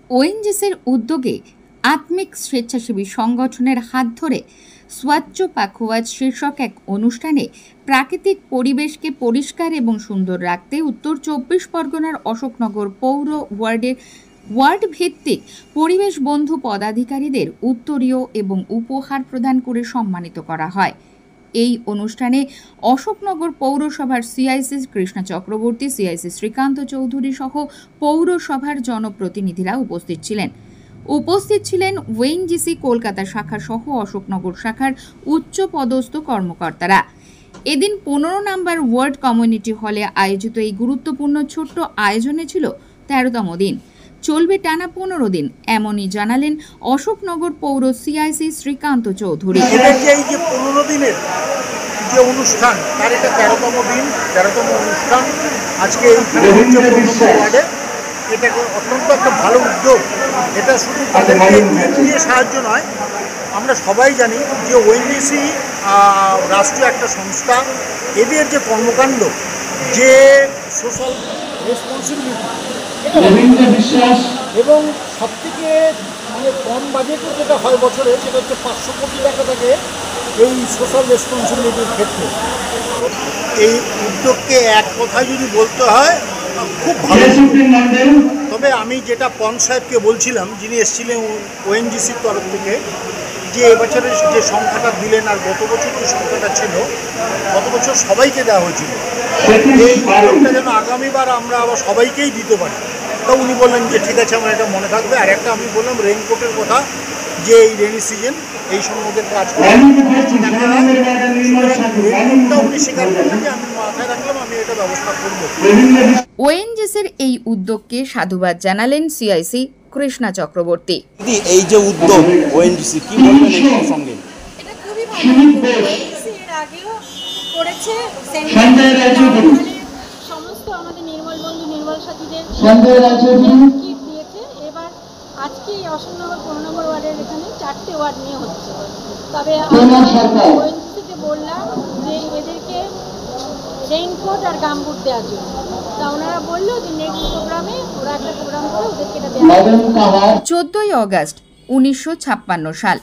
ওএনজিসির উদ্যোগে আত্মিক স্বেচ্ছাসেবী সংগঠনের হাত ধরে স্বচ্ছ পাখওয়াজ শীর্ষক এক অনুষ্ঠানে প্রাকৃতিক পরিবেশকে পরিষ্কার এবং সুন্দর রাখতে উত্তর ২৪ পরগনার অশোকনগর পৌর ওয়ার্ড ভিত্তিক পরিবেশ বন্ধু পদাধিকারীদের উত্তরীয় এবং উপহার প্রদান করে সম্মানিত করা হয়। এই অনুষ্ঠানে অশোকনগর পৌরসভার সিআইসি কৃষ্ণা চক্রবর্তী, সিআইসি শ্রীকান্ত চৌধুরী সহ পৌরসভার জনপ্রতিনিধিরা উপস্থিত ছিলেন ওএনজিসি কলকাতা শাখা সহ অশোকনগর শাখার উচ্চ পদস্থ কর্মকর্তারা। এদিন ১৫ নম্বর ওয়ার্ড কমিউনিটি হলে আয়োজিত এই গুরুত্বপূর্ণ ছোট্ট আয়োজনে ছিল ১৩তম দিন, চলবে টানা ১৫ দিন, এমনই জানালেন অশোকনগর পৌর সিআইসি শ্রীকান্ত চৌধুরী। এই যে ১৫ দিনের যে অনুষ্ঠান, তার এটা ১৩তম দিন, ১৩তম অনুষ্ঠান আজকে ওয়ার্ডে। এটা অত্যন্ত একটা ভালো উদ্যোগ। এটা শুধু তাদেরকে দিয়ে সাহায্য নয়, আমরা সবাই জানি যে ওএনজিসি রাষ্ট্রীয় একটা সংস্থা। এদের যে কর্মকাণ্ড, যে সোশ্যাল রেসপন্সিবিলিটি এবং সবথেকে কম বাজেটে যেটা হয় বছরে, সেটা হচ্ছে ৫০০ কোটি টাকা থাকে এই সোশ্যাল রেসপন্সিবিলিটির ক্ষেত্রে। এই উদ্যোগকে এক কথায় যদি বলতে হয়, খুব ভালো। তবে আমি যেটা পন সাহেবকে বলছিলাম, যিনি এসেছিলেন ওএনজিসির তরফ থেকে, যে এবছরের যে সংখ্যাটা দিলেন আর গত বছর যে সংখ্যাটা ছিল, গত বছর সবাইকে দেওয়া হয়েছিল, এই উদ্যোগটা যেন আগামীবার আমরা আবার সবাইকেই দিতে পারি। তা উনি বললেন যে ঠিক আছে, আমার এটা মনে থাকবে। আর একটা আমি বললাম রেইনকোটের কথা, যে এই রেনি সিজন এই সময় ওদের কাজ করে রেইনকোটটা উনি স্বীকার করলেন যে আমি মাথায় রাখলাম, আমি এটা ব্যবস্থা করব। ওএনজিসির এই উদ্যোগকে সাধুবাদ জানালেন সিআইসি কৃষ্ণা চক্রবর্তী। এই যে উদ্যোগ ওএনজিসি, কি বলবেন এই প্রসঙ্গে? এটা খুবই ভালো। ওএনজিসি এর আগেও করেছে, সমস্ত আমাদের নির্মল বন্ধু নির্মল সাথীদের কিট দিয়েছে। এবার আজকে অশোকনগর ১৫ নম্বর ওয়ার্ডের এখানে ৪টে ওয়ার্ড নিয়ে হচ্ছে। তবে ওএনজিসিকে বললাম যে এদেরকে রেইনকোট আর গামবুট দেওয়ার জন্য। তা ওনারা বললো যে নেক্সট প্রোগ্রামে ওরা একটা প্রোগ্রাম করে ওদেরকে এটা দেওয়া। ১৪ই অগাস্ট ১৯৫৬ সাল,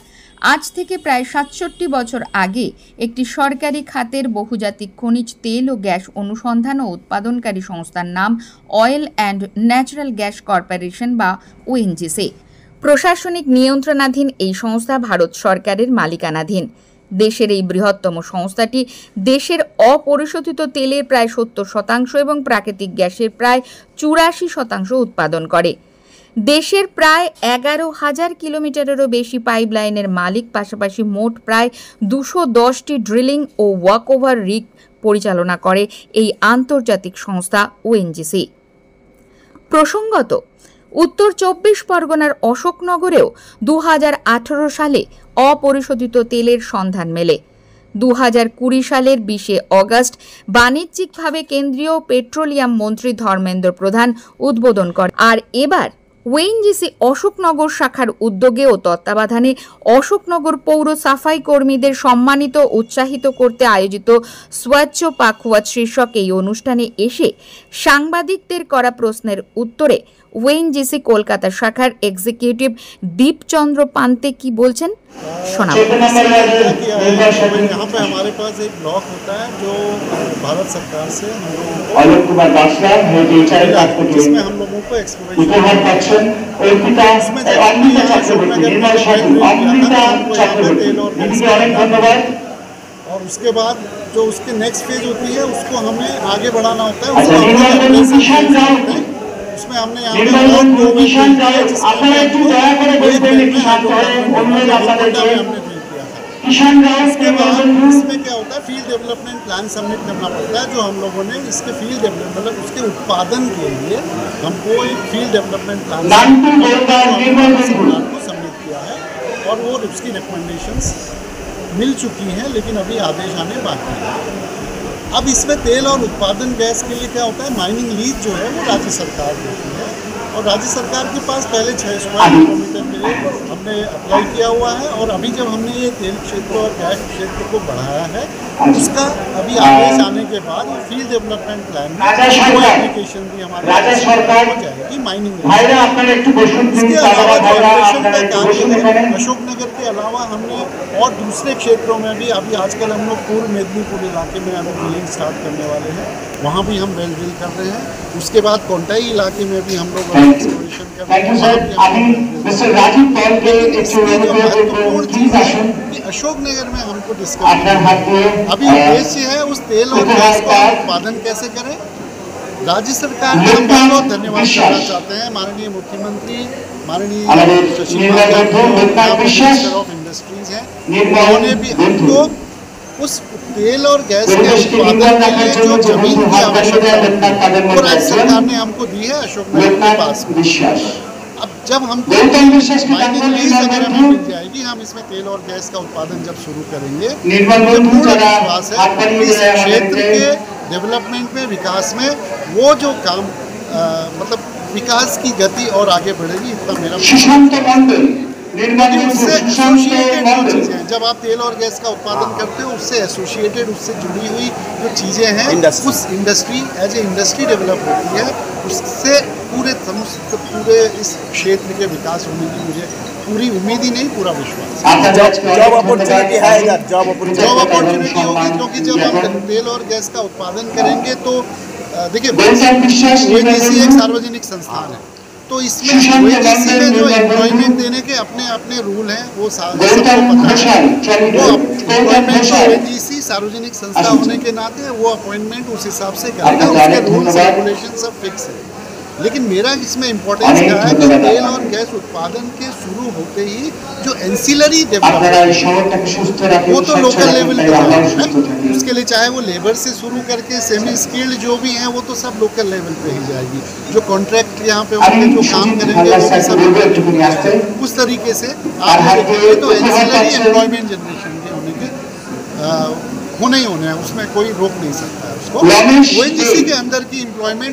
আজ থেকে প্রায় ৬৭ বছর আগে একটি সরকারি খাতের বহুজাতিক খনিজ তেল ও গ্যাস অনুসন্ধান ও উৎপাদনকারী সংস্থার নাম oil and natural gas corporation বা ওএনজিসি। প্রশাসনিক নিয়ন্ত্রণাধীন এই সংস্থা ভারত সরকারের মালিকানাধীন। দেশের এই বৃহত্তম সংস্থাটি দেশের অপরিশোধিত তেলের প্রায় ৭০% এবং প্রাকৃতিক গ্যাসের প্রায় ৮৪% উৎপাদন করে। দেশের প্রায় ১১,০০০ কিলোমিটারেরও বেশি পাইপলাইনের মালিক, পাশাপাশি মোট প্রায় ২১০টি ড্রিলিং ও ওয়াকওভার রিগ পরিচালনা করে এই আন্তর্জাতিক সংস্থা ওএনজিসি। প্রসঙ্গত, উত্তর ২৪ পরগনার অশোকনগরেও ২০১৮ সালে অপরিশোধিত তেলের সন্ধান মেলে। ২০২০ সালের ২০ অগাস্ট বাণিজ্যিকভাবে কেন্দ্রীয় পেট্রোলিয়াম মন্ত্রী ধর্মেন্দ্র প্রধান উদ্বোধন করেন। আর এবার ওএনজিসি অশোকনগর শাখার উদ্যোগে ও তত্ত্বাবধানে অশোকনগর পৌর সাফাই কর্মীদের সম্মানিত উৎসাহিত করতে আয়োজিত স্বচ্ছ পাখওয়াজ শীর্ষক এই অনুষ্ঠানে এসে সাংবাদিকদের করা প্রশ্নের উত্তরে ওএনজিসি কলকাতা শাখার এক্সিকিউটিভ দীপচন্দ্র পান্তে কি বলছেন শোনাবো। यहाँ पे हमारे पास एक ब्लॉक होता है जो भारत सरकार से जिसमें हम लोगों को और उसके बाद जो उसके नेक्स्ट फेज होती है उसको हमें आगे बढ़ाना होता है। उसमें हमने यहाँ पे इसके बाद इसमें क्या होता है, फील्ड डेवलपमेंट प्लान सबमिट करना पड़ता है, जो हम लोगों ने इसके फील्ड डेवलपमेंट मतलब उसके उत्पादन के लिए हमको एक फील्ड डेवलपमेंट प्लान को सबमिट किया है और वो उसकी रिकमेंडेशंस मिल चुकी हैं, लेकिन अभी आदेश आने बाकी है। अब इसमें तेल और उत्पादन गैस के लिए क्या होता है, माइनिंग लीज जो है वो राज्य सरकार देती है और राज्य सरकार के पास पहले 6 स्क्वायर किलोमीटर के लिए हम हमने अप्लाई किया हुआ है और अभी जब हमने ये तेल क्षेत्र और गैस क्षेत्र को बढ़ाया है उसका अभी आदेश आने के बाद फील्ड डेवलपमेंट प्लान में वो एप्लीकेशन भी हमारे हो जाएगी माइनिंग। इसके अलावा जो ऑपरेशन का कार्य है अशोकनगर के अलावा हमने और दूसरे क्षेत्रों में भी अभी आजकल हम लोग पूर्व मेदिनीपुर इलाके में अभी ड्रिलिंग स्टार्ट करने वाले हैं, वहाँ भी हम वेल ड्रिल कर रहे हैं। उसके बाद कोंटाई इलाके में भी हम लोग एक्सप्लोरेशन कर रहे हैं। अशोकनगर में हमको डिस्कवर अभी उद्देश्य है उस तेल और गैस का उत्पादन कैसे करें। राज्य सरकार का हम बहुत बहुत धन्यवाद करना चाहते हैं। माननीय मुख्यमंत्री माननीय शशि मिनिस्टर ऑफ इंडस्ट्रीज हैं, उन्होंने भी हमको उस तेल और गैस के उत्पादन के लिए जो जमीन की आवश्यकता है वो राज्य सरकार ने हमको दी है अशोकनगर के पास में। अब जब हमको माइनिंग लीज अगर हमें मिल जाएगी हम इसमें तेल और गैस का उत्पादन जब शुरू करेंगे, मुझे पूरा विश्वास है इस क्षेत्र के डेवलपमेंट में विकास में वो जो काम मतलब विकास की गति और आगे बढ़ेगी, इतना मेरा उससे एसोसिएटेड जो चीज़ें हैं, जब आप तेल और गैस का उत्पादन करते हो उससे एसोसिएटेड उससे जुड़ी हुई जो चीज़ें हैं उस industry as a industry develop होती है, उससे पूरे इस क्षेत्र के विकास होने की मुझे पूरी उम्मीद ही नहीं पूरा विश्वास है। जॉब अपॉर्चुनिटी है इधर, जॉब अपॉर्चुनिटी होगी क्योंकि जब हम तेल और गैस का उत्पादन करेंगे तो देखिए ONGC एक सार्वजनिक संस्थान है, तो इसमें ONGC में जो एम्प्लॉयमेंट देने के अपने अपने रूल हैं वो सबको पता है। वो एम्प्लॉयमेंट ONGC सार्वजनिक संस्था होने के नाते वो अपॉइंटमेंट उस हिसाब से करेगा, उसके रूल्स रेगुलेशन सब फिक्स है। लेकिन मेरा इसमें इम्पोर्टेंस क्या है कि तेल और गैस उत्पादन के शुरू होते ही जो एंसिलरी डेवलपमेंट वो तो लोकल लेवल पे है, उसके लिए चाहे वो लेबर से शुरू करके सेमी स्किल्ड जो भी हैं वो तो सब लोकल लेवल पे ही जाएगी। जो कॉन्ट्रैक्ट यहाँ पे होंगे जो काम करेंगे वो सब उस तरीके से आप देखेंगे तो एंसिलरी एम्प्लॉयमेंट जनरेशन के होने के होने ही होने हैं, उसमें कोई रोक नहीं सकता है उसको। ONGC के अंदर की एम्प्लॉयमेंट